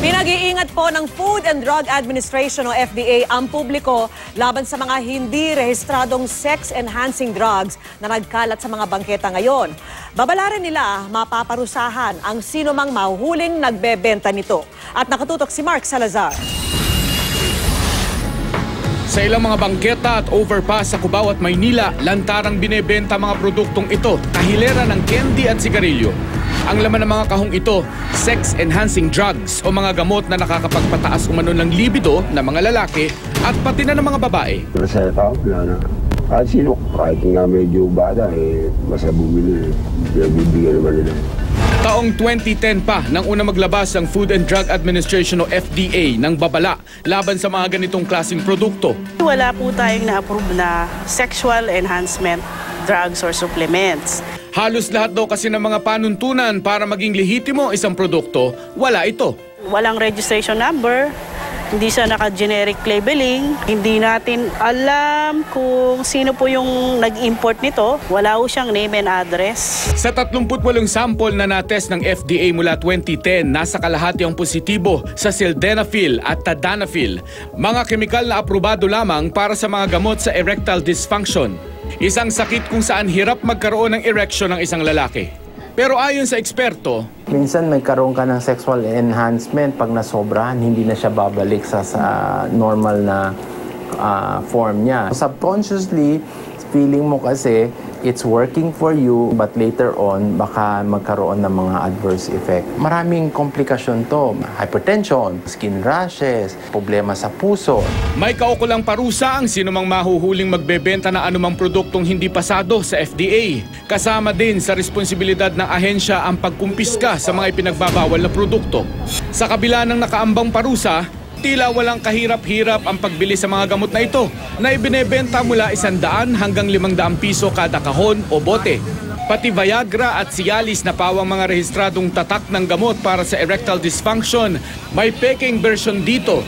Pinag-iingat po ng Food and Drug Administration o FDA ang publiko laban sa mga hindi rehistradong sex-enhancing drugs na nagkalat sa mga bangketa ngayon. Babalaran nila mapaparusahan ang sino mang mahuhuling nagbebenta nito. At nakatutok si Mark Salazar. Sa ilang mga bangketa at overpass sa Cubao at Maynila, lantarang binebenta mga produktong ito, kahilera ng candy at sigarilyo. Ang laman ng mga kahong ito, sex-enhancing drugs o mga gamot na nakakapagpataas umano ng libido ng mga lalaki at pati na ng mga babae. Masaya tao, wala na. Kahit sino, kahit nga medyo bata, basta bumili, bibigyan naman nila. Taong 2010 pa nang una maglabas ang Food and Drug Administration o FDA ng babala laban sa mga ganitong klaseng produkto. Wala po tayong na-approve na sexual enhancement drugs or supplements. Halos lahat daw kasi ng mga panuntunan para maging lehitimo isang produkto, wala ito. Walang registration number, hindi siya naka-generic labeling, hindi natin alam kung sino po yung nag-import nito, wala po siyang name and address. Sa 38 sample na natest ng FDA mula 2010, nasa kalahati ang positibo sa sildenafil at tadalafil, mga kemikal na aprobado lamang para sa mga gamot sa erectile dysfunction. Isang sakit kung saan hirap magkaroon ng erection ng isang lalaki. Pero ayon sa eksperto, minsan may karoon ka ng sexual enhancement pag nasobrahan, hindi na siya babalik sa normal na form niya. Subconsciously, feeling mo kasi it's working for you but later on baka magkaroon ng mga adverse effect. Maraming komplikasyon to, hypertension, skin rashes, problema sa puso. May kaukulang parusa ang sinumang mahuhuling magbebenta na anumang produktong hindi pasado sa FDA. Kasama din sa responsibilidad ng ahensya ang pagkumpiska sa mga ipinagbabawal na produkto. Sa kabila ng nakaambang parusa, tila walang kahirap-hirap ang pagbili sa mga gamot na ito na ibinebenta mula 100 hanggang 500 piso kada kahon o bote. Pati Viagra at Cialis na pawang mga rehistradong tatak ng gamot para sa erectile dysfunction, may peking version dito.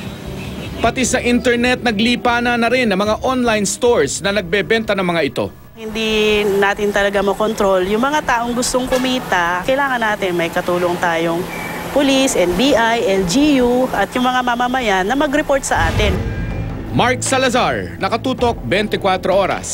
Pati sa internet naglipa na rin ang mga online stores na nagbebenta ng mga ito. Hindi natin talaga makontrol. Yung mga taong gustong kumita, kailangan natin may katulong tayong Police, NBI, LGU at yung mga mamamayan na mag-report sa atin. Mark Salazar, nakatutok 24 oras.